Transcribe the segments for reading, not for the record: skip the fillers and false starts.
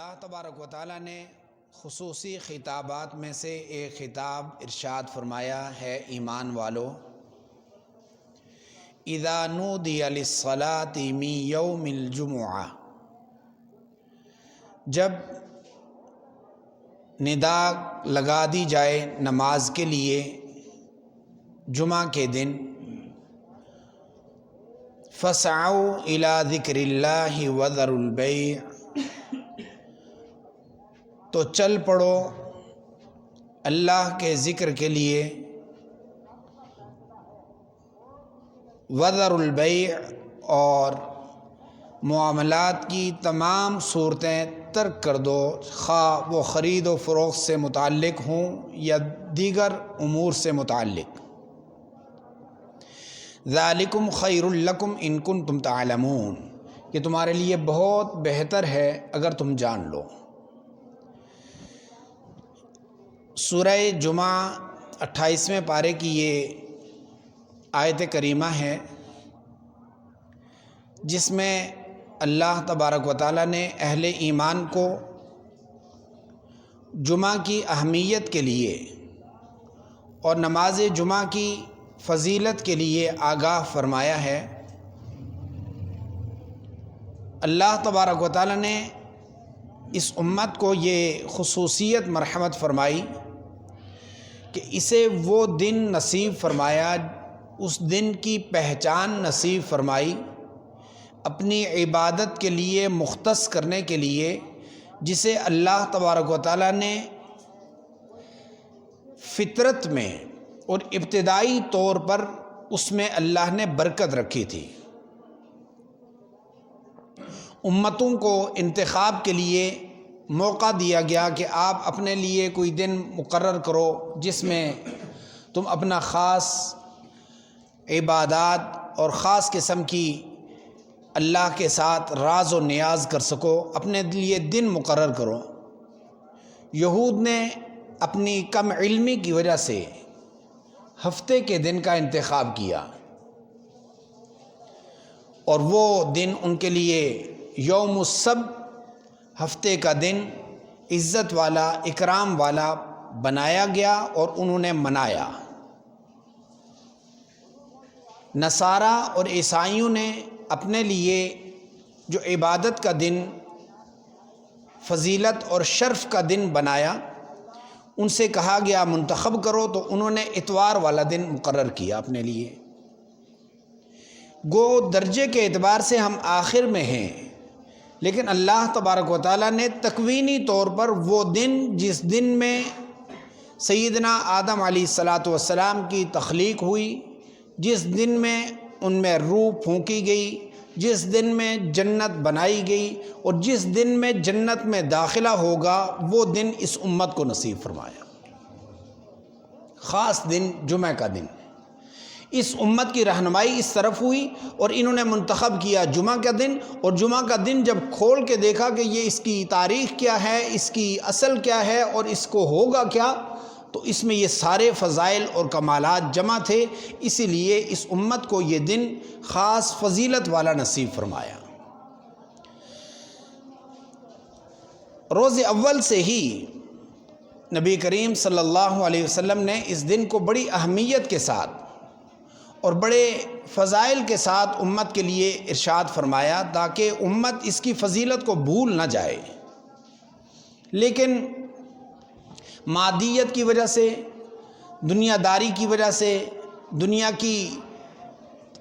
اللہ تبارک و تعالیٰ نے خصوصی خطابات میں سے ایک خطاب ارشاد فرمایا ہے، ایمان والو، اذا نودی للصلاۃ من یوم الجمعہ، جب ندا لگا دی جائے نماز کے لیے جمعہ کے دن، فسعوا الی ذکر اللہ وذروا البیع، تو چل پڑو اللہ کے ذکر کے لیے، وذروا البیع، اور معاملات کی تمام صورتیں ترک کر دو، خواہ وہ خرید و فروخت سے متعلق ہوں یا دیگر امور سے متعلق۔ ذالکم خیر لکم ان کنتم تعلمون، یہ تمہارے لیے بہت بہتر ہے اگر تم جان لو۔ سورہ جمعہ 28ویں پارے کی یہ آیت کریمہ ہے، جس میں اللہ تبارک و تعالیٰ نے اہل ایمان کو جمعہ کی اہمیت کے لیے اور نماز جمعہ کی فضیلت کے لیے آگاہ فرمایا ہے۔ اللہ تبارک و تعالیٰ نے اس امت کو یہ خصوصیت مرحمت فرمائی کہ اسے وہ دن نصیب فرمایا، اس دن کی پہچان نصیب فرمائی، اپنی عبادت کے لیے مختص کرنے کے لیے، جسے اللہ تبارک و تعالیٰ نے فطرت میں اور ابتدائی طور پر اس میں اللہ نے برکت رکھی تھی۔ امتوں کو انتخاب کے لیے موقع دیا گیا کہ آپ اپنے لیے کوئی دن مقرر کرو جس میں تم اپنا خاص عبادات اور خاص قسم کی اللہ کے ساتھ راز و نیاز کر سکو، اپنے لیے دن مقرر کرو۔ یہود نے اپنی کم علمی کی وجہ سے ہفتے کے دن کا انتخاب کیا، اور وہ دن ان کے لیے یوم السبت، ہفتے کا دن عزت والا، اکرام والا بنایا گیا اور انہوں نے منایا۔ نصارہ اور عیسائیوں نے اپنے لیے جو عبادت کا دن، فضیلت اور شرف کا دن بنایا، ان سے کہا گیا منتخب کرو، تو انہوں نے اتوار والا دن مقرر کیا اپنے لیے۔ گو درجے کے اعتبار سے ہم آخر میں ہیں، لیکن اللہ تبارک و تعالیٰ نے تکوینی طور پر وہ دن، جس دن میں سیدنا آدم علیہ السلام کی تخلیق ہوئی، جس دن میں ان میں روح پھونکی گئی، جس دن میں جنت بنائی گئی، اور جس دن میں جنت میں داخلہ ہوگا، وہ دن اس امت کو نصیب فرمایا۔ خاص دن جمعہ کا دن، اس امت کی رہنمائی اس طرف ہوئی اور انہوں نے منتخب کیا جمعہ کا دن۔ اور جمعہ کا دن جب کھول کے دیکھا کہ یہ اس کی تاریخ کیا ہے، اس کی اصل کیا ہے اور اس کو ہوگا کیا، تو اس میں یہ سارے فضائل اور کمالات جمع تھے، اسی لیے اس امت کو یہ دن خاص فضیلت والا نصیب فرمایا۔ روز اول سے ہی نبی کریم صلی اللہ علیہ وسلم نے اس دن کو بڑی اہمیت کے ساتھ اور بڑے فضائل کے ساتھ امت کے لیے ارشاد فرمایا، تاکہ امت اس کی فضیلت کو بھول نہ جائے۔ لیکن مادیت کی وجہ سے، دنیا داری کی وجہ سے، دنیا کی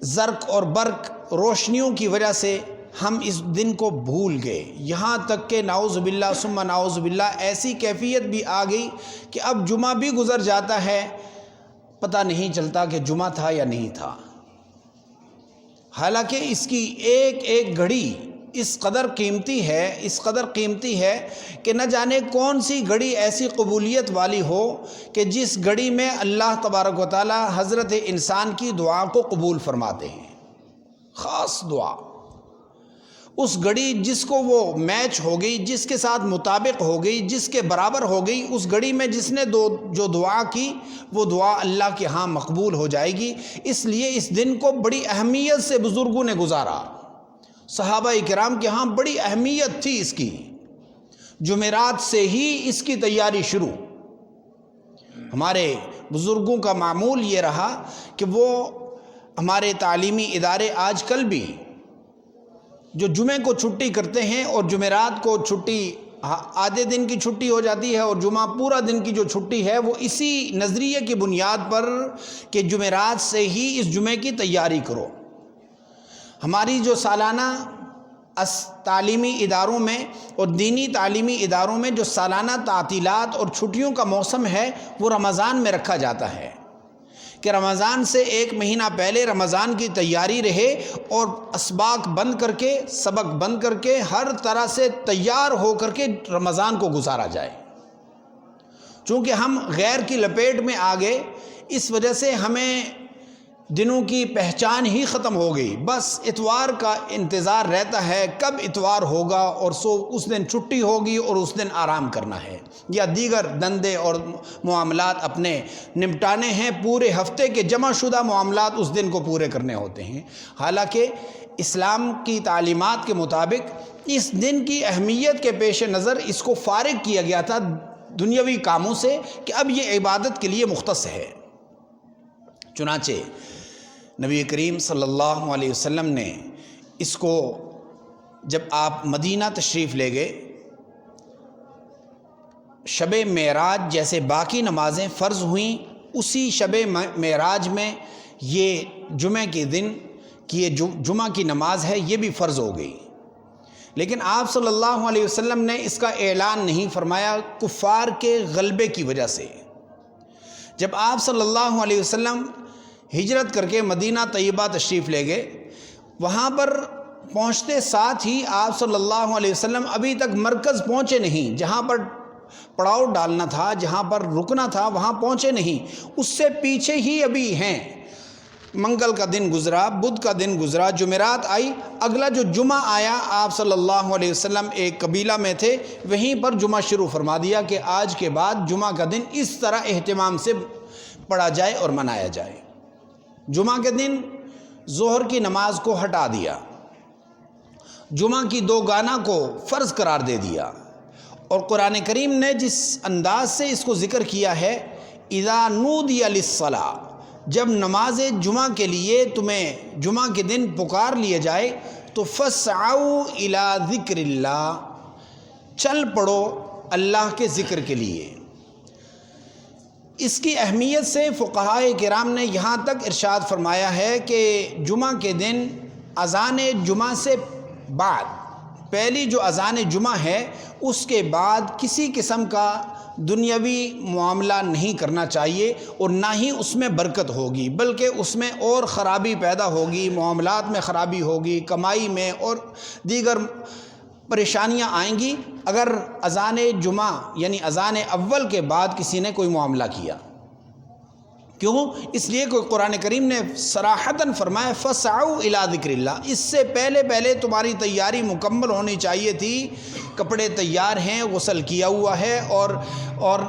زرق اور برق روشنیوں کی وجہ سے ہم اس دن کو بھول گئے، یہاں تک کہ نعوذ باللہ ثم نعوذ باللہ ایسی کیفیت بھی آ گئی کہ اب جمعہ بھی گزر جاتا ہے، پتہ نہیں چلتا کہ جمعہ تھا یا نہیں تھا۔ حالانکہ اس کی ایک ایک گھڑی اس قدر قیمتی ہے، اس قدر قیمتی ہے کہ نہ جانے کون سی گھڑی ایسی قبولیت والی ہو کہ جس گھڑی میں اللہ تبارک و تعالی حضرت انسان کی دعا کو قبول فرماتے ہیں، خاص دعا۔ اس گھڑی جس کو وہ میچ ہو گئی، جس کے ساتھ مطابق ہو گئی، جس کے برابر ہو گئی، اس گھڑی میں جس نے جو دعا کی، وہ دعا اللہ کے ہاں مقبول ہو جائے گی۔ اس لیے اس دن کو بڑی اہمیت سے بزرگوں نے گزارا، صحابہ کرام کے ہاں بڑی اہمیت تھی اس کی۔ جمعرات سے ہی اس کی تیاری شروع۔ ہمارے بزرگوں کا معمول یہ رہا کہ وہ ہمارے تعلیمی ادارے آج کل بھی جو جمعے کو چھٹی کرتے ہیں اور جمعرات کو چھٹی آدھے دن کی چھٹی ہو جاتی ہے اور جمعہ پورا دن کی جو چھٹی ہے وہ اسی نظریے کی بنیاد پر کہ جمعرات سے ہی اس جمعے کی تیاری کرو۔ ہماری جو سالانہ تعلیمی اداروں میں اور دینی تعلیمی اداروں میں جو سالانہ تعطیلات اور چھٹیوں کا موسم ہے وہ رمضان میں رکھا جاتا ہے کہ رمضان سے ایک مہینہ پہلے رمضان کی تیاری رہے اور اسباق بند کر کے، سبق بند کر کے، ہر طرح سے تیار ہو کر کے رمضان کو گزارا جائے۔ چونکہ ہم غیر کی لپیٹ میں آ گئے، اس وجہ سے ہمیں دنوں کی پہچان ہی ختم ہو گئی۔ بس اتوار کا انتظار رہتا ہے کب اتوار ہوگا اور اس دن چھٹی ہوگی اور اس دن آرام کرنا ہے، یا دیگر دندے اور معاملات اپنے نمٹانے ہیں، پورے ہفتے کے جمع شدہ معاملات اس دن کو پورے کرنے ہوتے ہیں۔ حالانکہ اسلام کی تعلیمات کے مطابق اس دن کی اہمیت کے پیش نظر اس کو فارغ کیا گیا تھا دنیاوی کاموں سے کہ اب یہ عبادت کے لیے مختص ہے۔ چنانچہ نبی کریم صلی اللہ علیہ وسلم نے اس کو جب آپ مدینہ تشریف لے گئے، شب معراج جیسے باقی نمازیں فرض ہوئیں، اسی شب معراج میں یہ جمعہ کے دن کی یہ جمعہ کی نماز ہے یہ بھی فرض ہو گئی۔ لیکن آپ صلی اللہ علیہ وسلم نے اس کا اعلان نہیں فرمایا کفار کے غلبے کی وجہ سے۔ جب آپ صلی اللہ علیہ وسلم ہجرت کر کے مدینہ طیبہ تشریف لے گئے، وہاں پر پہنچتے ساتھ ہی آپ صلی اللہ علیہ وسلم ابھی تک مرکز پہنچے نہیں، جہاں پر پڑاؤ ڈالنا تھا، جہاں پر رکنا تھا وہاں پہنچے نہیں، اس سے پیچھے ہی ابھی ہیں۔ منگل کا دن گزرا، بدھ کا دن گزرا، جمعرات آئی، اگلا جو جمعہ آیا آپ صلی اللہ علیہ وسلم ایک قبیلہ میں تھے، وہیں پر جمعہ شروع فرما دیا کہ آج کے بعد جمعہ کا دن اس طرح اہتمام سے پڑھا جائے اور منایا جائے۔ جمعہ کے دن ظہر کی نماز کو ہٹا دیا، جمعہ کی 2 گانا کو فرض قرار دے دیا، اور قرآن کریم نے جس انداز سے اس کو ذکر کیا ہے، اذا نودی للصلاۃ، جب نماز جمعہ کے لیے تمہیں جمعہ کے دن پکار لیا جائے تو فسعوا الی ذکر اللہ، چل پڑو اللہ کے ذکر کے لیے۔ اس کی اہمیت سے فقہائے کرام نے یہاں تک ارشاد فرمایا ہے کہ جمعہ کے دن اذان جمعہ سے بعد، پہلی جو اذان جمعہ ہے اس کے بعد کسی قسم کا دنیاوی معاملہ نہیں کرنا چاہیے، اور نہ ہی اس میں برکت ہوگی، بلکہ اس میں اور خرابی پیدا ہوگی، معاملات میں خرابی ہوگی، کمائی میں اور دیگر پریشانیاں آئیں گی اگر اذان جمعہ یعنی اذان اول کے بعد کسی نے کوئی معاملہ کیا۔ کیوں؟ اس لیے کہ قرآن کریم نے صراحتاً فرمایا فسعوا الی ذکر اللہ، اس سے پہلے تمہاری تیاری مکمل ہونی چاہیے تھی، کپڑے تیار ہیں، غسل کیا ہوا ہے اور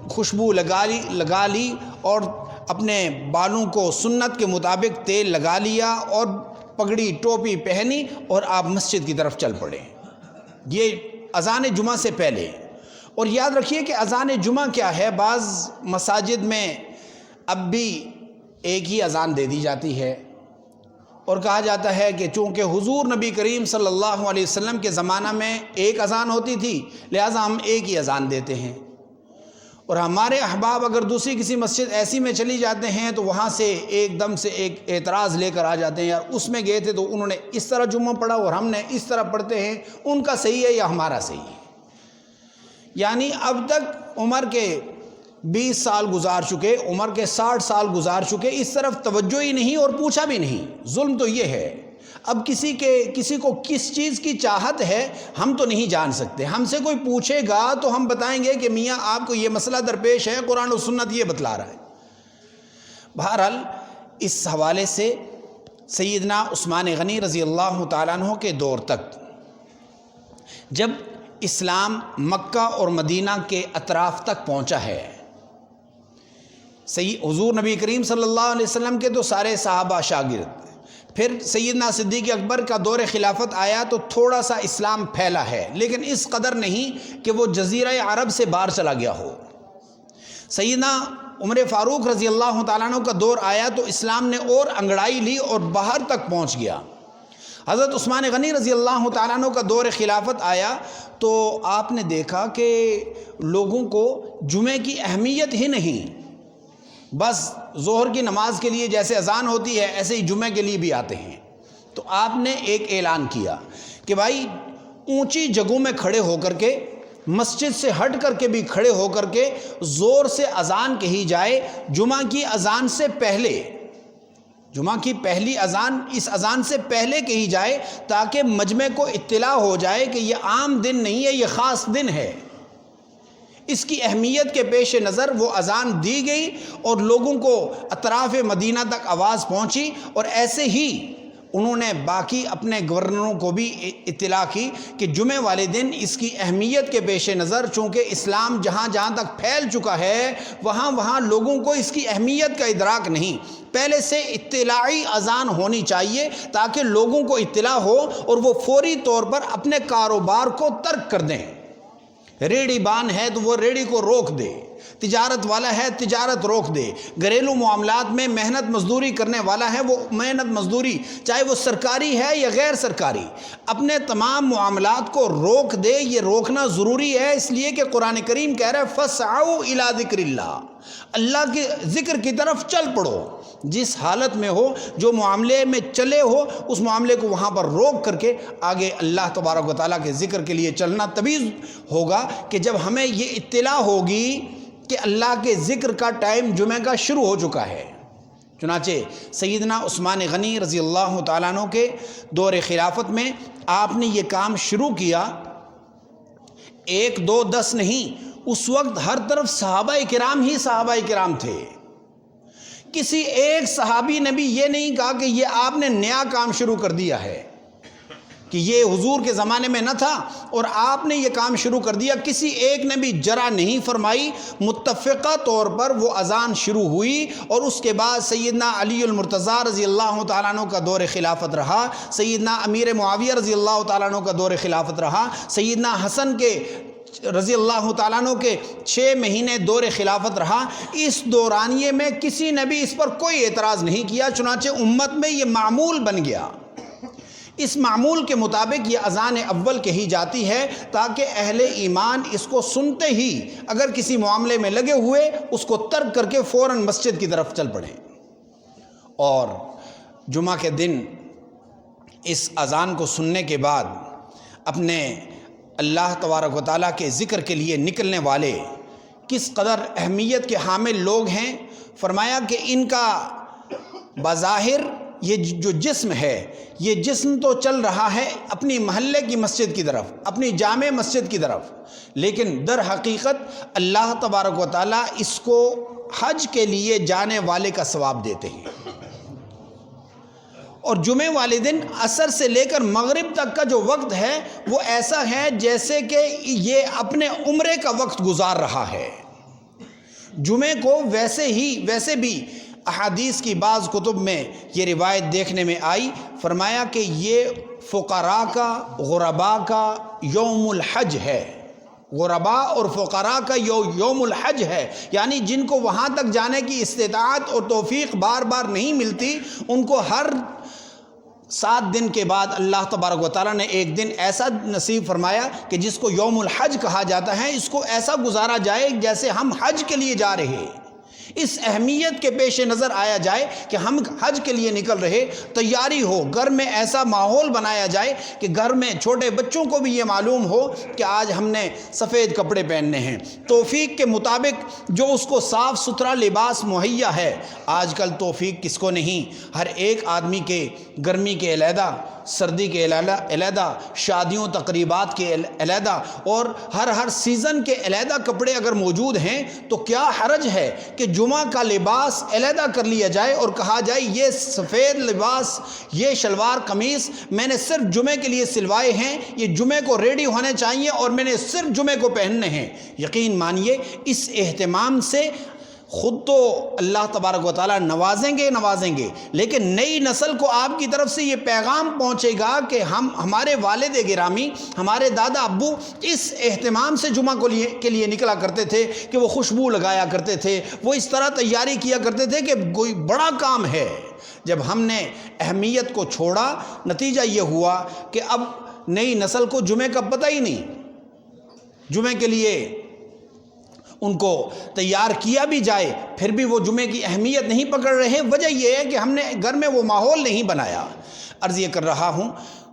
خوشبو لگا لی اور اپنے بالوں کو سنت کے مطابق تیل لگا لیا اور پگڑی ٹوپی پہنی اور آپ مسجد کی طرف چل پڑے، یہ اذان جمعہ سے پہلے۔ اور یاد رکھیے کہ اذان جمعہ کیا ہے، بعض مساجد میں اب بھی ایک ہی اذان دے دی جاتی ہے، اور کہا جاتا ہے کہ چونکہ حضور نبی کریم صلی اللہ علیہ وسلم کے زمانہ میں ایک اذان ہوتی تھی لہٰذا ہم ایک ہی اذان دیتے ہیں، اور ہمارے احباب اگر دوسری کسی مسجد ایسی میں چلی جاتے ہیں تو وہاں سے ایک دم سے ایک اعتراض لے کر آ جاتے ہیں، یار اس میں گئے تھے تو انہوں نے اس طرح جمعہ پڑھا اور ہم نے اس طرح پڑھتے ہیں، ان کا صحیح ہے یا ہمارا صحیح ہے۔ یعنی اب تک عمر کے 20 سال گزار چکے، عمر کے 60 سال گزار چکے، اس طرف توجہ ہی نہیں اور پوچھا بھی نہیں۔ ظلم تو یہ ہے، اب کسی کو کس چیز کی چاہت ہے ہم تو نہیں جان سکتے، ہم سے کوئی پوچھے گا تو ہم بتائیں گے کہ میاں آپ کو یہ مسئلہ درپیش ہے، قرآن و سنت یہ بتلا رہا ہے۔ بہرحال اس حوالے سے سیدنا عثمان غنی رضی اللہ تعالیٰ عنہ کے دور تک جب اسلام مکہ اور مدینہ کے اطراف تک پہنچا ہے، حضور نبی کریم صلی اللہ علیہ وسلم کے تو سارے صحابہ شاگرد، پھر سیدنا صدیق اکبر کا دور خلافت آیا تو تھوڑا سا اسلام پھیلا ہے، لیکن اس قدر نہیں کہ وہ جزیرہ عرب سے باہر چلا گیا ہو۔ سیدنا عمر فاروق رضی اللہ تعالیٰ عنہ کا دور آیا تو اسلام نے اور انگڑائی لی اور باہر تک پہنچ گیا۔ حضرت عثمان غنی رضی اللہ تعالیٰ عنہ کا دور خلافت آیا تو آپ نے دیکھا کہ لوگوں کو جمعے کی اہمیت ہی نہیں، بس ظہر کی نماز کے لیے جیسے اذان ہوتی ہے ایسے ہی جمعے کے لیے بھی آتے ہیں۔ تو آپ نے ایک اعلان کیا کہ بھائی اونچی جگہوں میں کھڑے ہو کر کے، مسجد سے ہٹ کر کے بھی کھڑے ہو کر کے زور سے اذان کہی جائے، جمعہ کی اذان سے پہلے، جمعہ کی پہلی اذان اس اذان سے پہلے کہی جائے تاکہ مجمع کو اطلاع ہو جائے کہ یہ عام دن نہیں ہے، یہ خاص دن ہے۔ اس کی اہمیت کے پیش نظر وہ اذان دی گئی اور لوگوں کو اطراف مدینہ تک آواز پہنچی، اور ایسے ہی انہوں نے باقی اپنے گورنروں کو بھی اطلاع کی کہ جمعے والے دن اس کی اہمیت کے پیش نظر، چونکہ اسلام جہاں جہاں تک پھیل چکا ہے وہاں وہاں لوگوں کو اس کی اہمیت کا ادراک نہیں، پہلے سے اطلاعی اذان ہونی چاہیے تاکہ لوگوں کو اطلاع ہو اور وہ فوری طور پر اپنے کاروبار کو ترک کر دیں۔ ریڑھی بان ہے تو وہ ریڑھی کو روک دے، تجارت والا ہے تجارت روک دے، گھریلو معاملات میں محنت مزدوری کرنے والا ہے وہ محنت مزدوری، چاہے وہ سرکاری ہے یا غیر سرکاری، اپنے تمام معاملات کو روک دے۔ یہ روکنا ضروری ہے، اس لیے کہ قرآن کریم کہہ رہا ہے فَاسْعَوْا إِلَىٰ ذِكْرِ اللَّهِ، اللہ کے ذکر کی طرف چل پڑو۔ جس حالت میں ہو، جو معاملے میں چلے ہو، اس معاملے کو وہاں پر روک کر کے آگے اللہ تبارک و تعالیٰ کے ذکر کے لیے چلنا تبھی ہوگا کہ جب ہمیں یہ اطلاع ہوگی کہ اللہ کے ذکر کا ٹائم جمعہ کا شروع ہو چکا ہے۔ چنانچہ سیدنا عثمان غنی رضی اللہ تعالیٰ عنہ کے دور خلافت میں آپ نے یہ کام شروع کیا، 1 2 10 نہیں، اس وقت ہر طرف صحابہ کرام ہی صحابہ کرام تھے۔ کسی ایک صحابی نے بھی یہ نہیں کہا کہ یہ آپ نے نیا کام شروع کر دیا ہے، کہ یہ حضور کے زمانے میں نہ تھا اور آپ نے یہ کام شروع کر دیا۔ کسی ایک نے بھی جرا نہیں فرمائی، متفقہ طور پر وہ اذان شروع ہوئی، اور اس کے بعد سیدنا علی المرتضیٰ رضی اللہ تعالیٰ عنہ کا دور خلافت رہا، سیدنا امیر معاویہ رضی اللہ تعالیٰ عنہ کا دور خلافت رہا، سیدنا حسن کے رضی اللہ تعالیٰ عنہ کے 6 مہینے دور خلافت رہا۔ اس دورانیے میں کسی نے بھی اس پر کوئی اعتراض نہیں کیا، چنانچہ امت میں یہ معمول بن گیا۔ اس معمول کے مطابق یہ اذان اول کہی جاتی ہے تاکہ اہل ایمان اس کو سنتے ہی اگر کسی معاملے میں لگے ہوئے اس کو ترک کر کے فوراً مسجد کی طرف چل پڑیں، اور جمعہ کے دن اس اذان کو سننے کے بعد اپنے اللہ تبارک و تعالیٰ کے ذکر کے لیے نکلنے والے کس قدر اہمیت کے حامل لوگ ہیں۔ فرمایا کہ ان کا بظاہر یہ جو جسم ہے، یہ جسم تو چل رہا ہے اپنی محلے کی مسجد کی طرف، اپنی جامع مسجد کی طرف، لیکن در حقیقت اللہ تبارک و تعالیٰ اس کو حج کے لیے جانے والے کا ثواب دیتے ہیں۔ اور جمعے والے دن عصر سے لے کر مغرب تک کا جو وقت ہے وہ ایسا ہے جیسے کہ یہ اپنے عمرے کا وقت گزار رہا ہے۔ جمعے کو ویسے بھی احادیث کی بعض کتب میں یہ روایت دیکھنے میں آئی، فرمایا کہ یہ فقراء کا، غرباء کا یوم الحج ہے۔ غرباء اور فقراء کا یوم الحج ہے، یعنی جن کو وہاں تک جانے کی استطاعت اور توفیق بار بار نہیں ملتی، ان کو ہر 7 دن کے بعد اللہ تبارک و تعالیٰ نے ایک دن ایسا نصیب فرمایا کہ جس کو یوم الحج کہا جاتا ہے۔ اس کو ایسا گزارا جائے جیسے ہم حج کے لیے جا رہے، اس اہمیت کے پیش نظر آیا جائے کہ ہم حج کے لیے نکل رہے، تیاری ہو، گھر میں ایسا ماحول بنایا جائے کہ گھر میں چھوٹے بچوں کو بھی یہ معلوم ہو کہ آج ہم نے سفید کپڑے پہننے ہیں، توفیق کے مطابق جو اس کو صاف ستھرا لباس مہیا ہے۔ آج کل توفیق کس کو نہیں، ہر ایک آدمی کے گرمی کے علیحدہ، سردی کے علیحدہ، شادیوں تقریبات کے علیحدہ، اور ہر سیزن کے علیحدہ کپڑے اگر موجود ہیں تو کیا حرج ہے کہ جمعہ کا لباس علیحدہ کر لیا جائے اور کہا جائے یہ سفید لباس، یہ شلوار قمیص میں نے صرف جمعے کے لیے سلوائے ہیں، یہ جمعے کو ریڈی ہونے چاہیے اور میں نے صرف جمعے کو پہننے ہیں۔ یقین مانیے اس اہتمام سے خود تو اللہ تبارک و تعالیٰ نوازیں گے، لیکن نئی نسل کو آپ کی طرف سے یہ پیغام پہنچے گا کہ ہمارے والد گرامی، ہمارے دادا ابو اس اہتمام سے جمعہ کے لیے نکلا کرتے تھے کہ وہ خوشبو لگایا کرتے تھے، وہ اس طرح تیاری کیا کرتے تھے کہ کوئی بڑا کام ہے۔ جب ہم نے اہمیت کو چھوڑا، نتیجہ یہ ہوا کہ اب نئی نسل کو جمعے کا پتہ ہی نہیں، جمعے کے لیے ان کو تیار کیا بھی جائے پھر بھی وہ جمعے کی اہمیت نہیں پکڑ رہے۔ وجہ یہ ہے کہ ہم نے گھر میں وہ ماحول نہیں بنایا۔ عرض یہ کر رہا ہوں،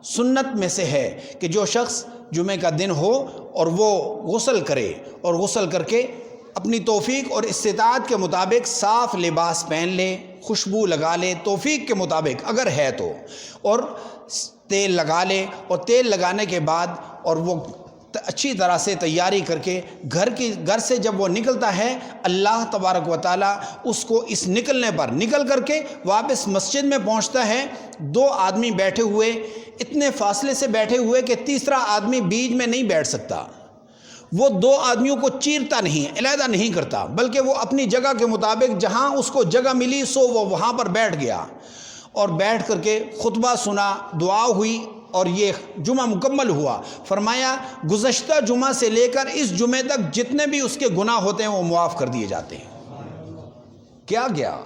سنت میں سے ہے کہ جو شخص جمعے کا دن ہو اور وہ غسل کرے، اور غسل کر کے اپنی توفیق اور استطاعت کے مطابق صاف لباس پہن لے، خوشبو لگا لے توفیق کے مطابق اگر ہے تو، اور تیل لگا لے، اور تیل لگانے کے بعد اور وہ اچھی طرح سے تیاری کر کے گھر سے جب وہ نکلتا ہے، اللہ تبارک و تعالیٰ اس کو اس نکلنے پر نکل کر کے واپس مسجد میں پہنچتا ہے، دو آدمی بیٹھے ہوئے، اتنے فاصلے سے بیٹھے ہوئے کہ تیسرا آدمی بیچ میں نہیں بیٹھ سکتا، وہ دو آدمیوں کو چیرتا نہیں، علیحدہ نہیں کرتا، بلکہ وہ اپنی جگہ کے مطابق جہاں اس کو جگہ ملی سو وہ وہاں پر بیٹھ گیا، اور بیٹھ کر کے خطبہ سنا، دعا ہوئی، اور یہ جمعہ مکمل ہوا۔ فرمایا گزشتہ جمعہ سے لے کر اس جمعے تک جتنے بھی اس کے گناہ ہوتے ہیں وہ معاف کر دیے جاتے ہیں۔ کیا گیا؟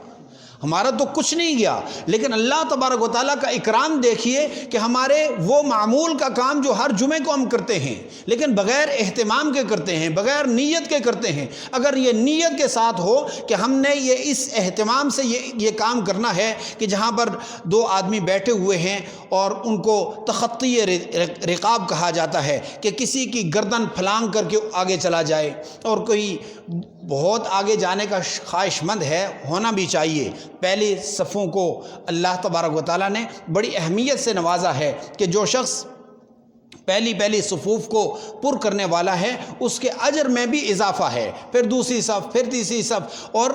ہمارا تو کچھ نہیں گیا، لیکن اللہ تبارک و تعالیٰ کا اکرام دیکھیے کہ ہمارے وہ معمول کا کام جو ہر جمعے کو ہم کرتے ہیں لیکن بغیر اہتمام کے کرتے ہیں، بغیر نیت کے کرتے ہیں، اگر یہ نیت کے ساتھ ہو کہ ہم نے اس اہتمام سے یہ کام کرنا ہے کہ جہاں پر دو آدمی بیٹھے ہوئے ہیں اور ان کو تخطی رقاب کہا جاتا ہے کہ کسی کی گردن پھلانگ کر کے آگے چلا جائے، اور کوئی بہت آگے جانے کا خواہش مند ہے، ہونا بھی چاہیے۔ پہلی صفوں کو اللہ تبارک و تعالیٰ نے بڑی اہمیت سے نوازا ہے کہ جو شخص پہلی صفوف کو پر کرنے والا ہے اس کے اجر میں بھی اضافہ ہے، پھر دوسری صف، پھر تیسری صف، اور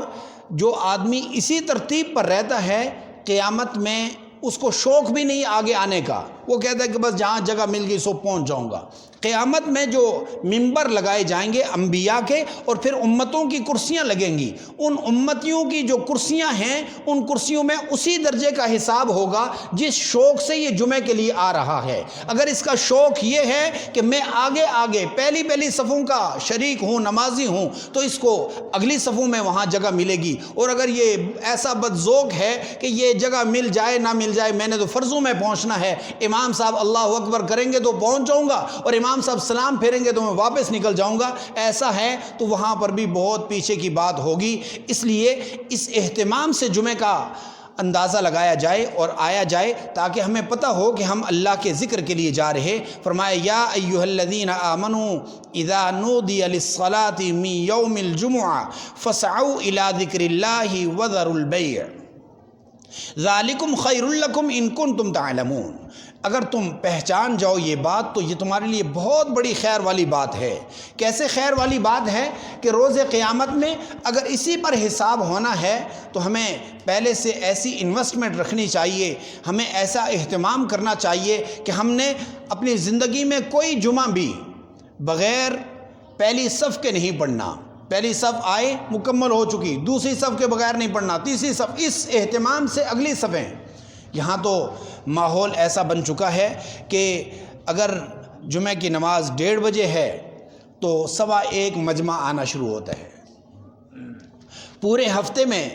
جو آدمی اسی ترتیب پر رہتا ہے قیامت میں اس کو شوق بھی نہیں آگے آنے کا، وہ کہتا ہے کہ بس جہاں جگہ مل گئی سو پہنچ جاؤں گا۔ قیامت میں جو ممبر لگائے جائیں گے انبیاء کے، اور پھر امتوں کی کرسیاں لگیں گی، ان امتیوں کی جو کرسیاں ہیں ان کرسیوں میں اسی درجے کا حساب ہوگا جس شوق سے یہ جمعے کے لیے آ رہا ہے۔ اگر اس کا شوق یہ ہے کہ میں آگے پہلی صفوں کا شریک ہوں، نمازی ہوں، تو اس کو اگلی صفوں میں وہاں جگہ ملے گی، اور اگر یہ ایسا بدذوق ہے کہ یہ جگہ مل جائے نہ مل جائے، میں نے تو فرضوں میں پہنچنا ہے، امام صاحب اللہ اکبر کریں گے تو پہنچ جاؤں گا، اور امام صاحب سلام پھیریں گے تو میں واپس نکل جاؤں گا، ایسا ہے تو وہاں پر بھی بہت پیچھے کی بات ہوگی۔ اس لیے اس اہتمام سے جمعے کا اندازہ لگایا جائے اور آیا جائے تاکہ ہمیں پتہ ہو کہ ہم اللہ کے ذکر کے لیے جا رہے۔ فرمایا یا ایھا الذین آمنوا اذا نودی للصلاۃ من یوم الجمعہ فاسعوا الی ذکر اللہ وذروا البیع ذالکم خیر لکم ان کنتم تعلمون۔ اگر تم پہچان جاؤ یہ بات تو یہ تمہارے لیے بہت بڑی خیر والی بات ہے۔ کیسے خیر والی بات ہے کہ روز قیامت میں اگر اسی پر حساب ہونا ہے تو ہمیں پہلے سے ایسی انویسٹمنٹ رکھنی چاہیے، ہمیں ایسا اہتمام کرنا چاہیے کہ ہم نے اپنی زندگی میں کوئی جمعہ بھی بغیر پہلی صف کے نہیں پڑھنا۔ پہلی صف آئے مکمل ہو چکی، دوسری صف کے بغیر نہیں پڑھنا، تیسری صف، اس اہتمام سے اگلی صفیں۔ یہاں تو ماحول ایسا بن چکا ہے کہ اگر جمعہ کی نماز 1:30 بجے ہے تو 1:15 مجمع آنا شروع ہوتا ہے۔ پورے ہفتے میں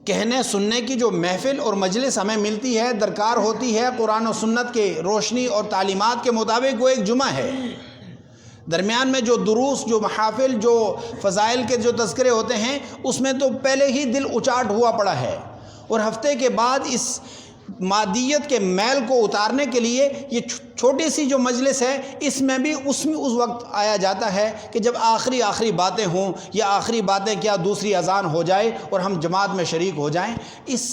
کہنے سننے کی جو محفل اور مجلس ہمیں ملتی ہے، درکار ہوتی ہے قرآن و سنت کے روشنی اور تعلیمات کے مطابق، وہ ایک جمعہ ہے۔ درمیان میں جو دروس، جو محافل، جو فضائل کے جو تذکرے ہوتے ہیں اس میں تو پہلے ہی دل اچاٹ ہوا پڑا ہے، اور ہفتے کے بعد اس مادیت کے میل کو اتارنے کے لیے یہ چھوٹی سی جو مجلس ہے اس میں بھی اس وقت آیا جاتا ہے کہ جب آخری باتیں ہوں، یا آخری باتیں کیا دوسری اذان ہو جائے اور ہم جماعت میں شریک ہو جائیں۔ اس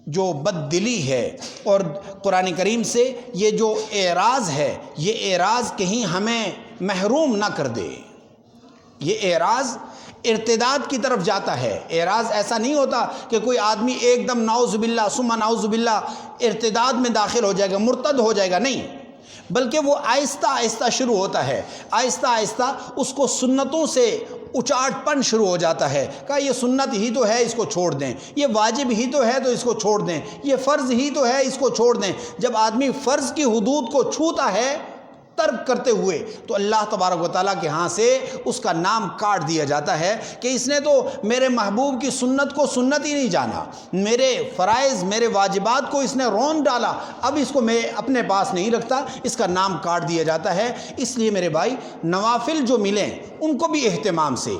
جو بد دلی ہے اور قرآن کریم سے یہ جو اعراض ہے، یہ اعراض کہیں ہمیں محروم نہ کر دے۔ یہ اعراض ارتداد کی طرف جاتا ہے۔ اعراض ایسا نہیں ہوتا کہ کوئی آدمی ایک دم نعوذ باللہ ثم نعوذ باللہ ارتداد میں داخل ہو جائے گا، مرتد ہو جائے گا، نہیں، بلکہ وہ آہستہ آہستہ شروع ہوتا ہے، آہستہ آہستہ اس کو سنتوں سے اچاٹ پن شروع ہو جاتا ہے، کہا یہ سنت ہی تو ہے، اس کو چھوڑ دیں، یہ واجب ہی تو ہے تو اس کو چھوڑ دیں، یہ فرض ہی تو ہے، اس کو چھوڑ دیں۔ جب آدمی فرض کی حدود کو چھوتا ہے ترک کرتے ہوئے تو اللہ تبارک و تعالیٰ کے ہاں سے اس کا نام کاٹ دیا جاتا ہے کہ اس نے تو میرے محبوب کی سنت کو سنت ہی نہیں جانا، میرے فرائض میرے واجبات کو اس نے رون ڈالا، اب اس کو میں اپنے پاس نہیں رکھتا، اس کا نام کاٹ دیا جاتا ہے۔ اس لیے میرے بھائی نوافل جو ملیں ان کو بھی اہتمام سے،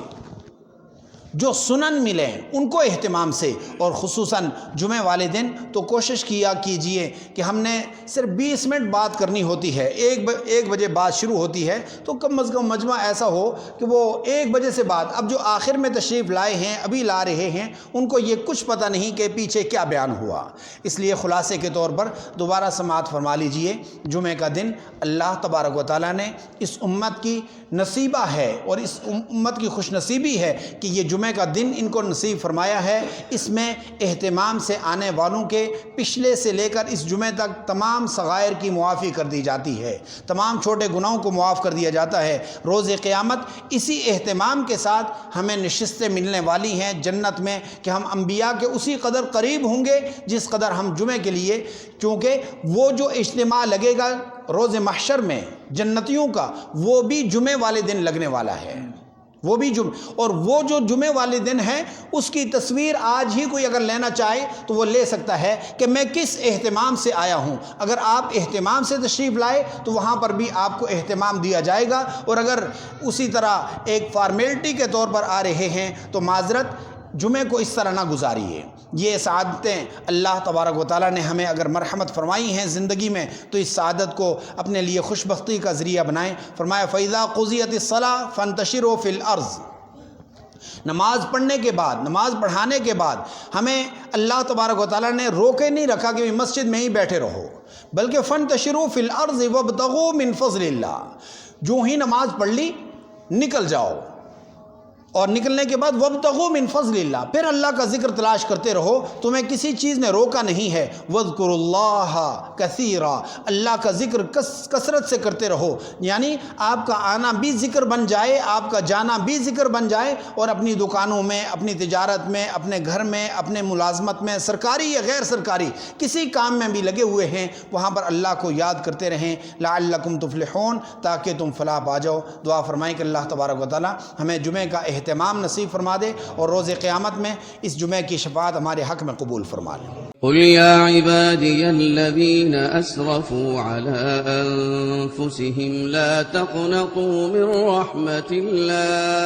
جو سنن ملیں ان کو اہتمام سے، اور خصوصاً جمعہ والے دن تو کوشش کیا کیجئے کہ ہم نے صرف 20 منٹ بات کرنی ہوتی ہے، 1 بجے بات شروع ہوتی ہے تو کم از کم مجمع ایسا ہو کہ وہ 1 بجے سے بعد، اب جو آخر میں تشریف لائے ہیں ابھی لا رہے ہیں ان کو یہ کچھ پتہ نہیں کہ پیچھے کیا بیان ہوا، اس لیے خلاصے کے طور پر دوبارہ سماعت فرما لیجئے۔ جمعہ کا دن اللہ تبارک و تعالیٰ نے اس امت کی نصیبہ ہے اور اس امت کی خوش نصیبی ہے کہ یہ جمعہ کا دن ان کو نصیب فرمایا ہے۔ اس میں اہتمام سے آنے والوں کے پچھلے سے لے کر اس جمعہ تک تمام صغائر کی معافی کر دی جاتی ہے، تمام چھوٹے گناہوں کو معاف کر دیا جاتا ہے۔ روز قیامت اسی اہتمام کے ساتھ ہمیں نشستیں ملنے والی ہیں جنت میں کہ ہم انبیاء کے اسی قدر قریب ہوں گے جس قدر ہم جمعہ کے لیے، کیونکہ وہ جو اجتماع لگے گا روز محشر میں جنتیوں کا وہ بھی جمعہ والے دن لگنے والا ہے، وہ بھی اور وہ جو جمعہ والے دن ہے اس کی تصویر آج ہی کوئی اگر لینا چاہے تو وہ لے سکتا ہے کہ میں کس اہتمام سے آیا ہوں۔ اگر آپ اہتمام سے تشریف لائے تو وہاں پر بھی آپ کو اہتمام دیا جائے گا، اور اگر اسی طرح ایک فارمیلٹی کے طور پر آ رہے ہیں تو معذرت، جمعہ کو اس طرح نہ گزاریے۔ یہ سعادتیں اللہ تبارک و تعالیٰ نے ہمیں اگر مرحمت فرمائی ہیں زندگی میں تو اس سعادت کو اپنے لیے خوش بختی کا ذریعہ بنائیں۔ فرمایا فَإِذَا قُضِيَتِ الصَّلَاةُ فَانتَشِرُوا فِي الْأَرْضِ۔ نماز پڑھنے کے بعد، نماز پڑھانے کے بعد ہمیں اللہ تبارک و تعالیٰ نے روکے نہیں رکھا کہ مسجد میں ہی بیٹھے رہو، بلکہ فَانتَشِرُوا فِي الْأَرْضِ وَابْتَغُوا مِن فَضْلِ اللَّهِ، جو ہی نماز پڑھ لی نکل جاؤ، اور نکلنے کے بعد وَابْتَغُوا مِن فَضْلِ اللَّهِ، پھر اللہ کا ذکر تلاش کرتے رہو، تمہیں کسی چیز نے روکا نہیں ہے۔ وَاذْكُرُوا اللَّهَ كَثِيرًا، اللہ کا ذکر کثرت سے کرتے رہو، یعنی آپ کا آنا بھی ذکر بن جائے، آپ کا جانا بھی ذکر بن جائے، اور اپنی دکانوں میں، اپنی تجارت میں، اپنے گھر میں، اپنے ملازمت میں، سرکاری یا غیر سرکاری کسی کام میں بھی لگے ہوئے ہیں وہاں پر اللہ کو یاد کرتے رہیں، لعلکم تفلحون، تاکہ تم فلاح پا جاؤ۔ دعا فرمائیں کہ اللہ تبارک و تعالیٰ ہمیں جمعہ کا اہتمام نصیب فرما دے اور روز قیامت میں اس جمعہ کی شفاعت ہمارے حق میں قبول فرما لے۔ قل يا عبادي الذين أسرفوا على أنفسهم لا تقنطوا من رحمة الله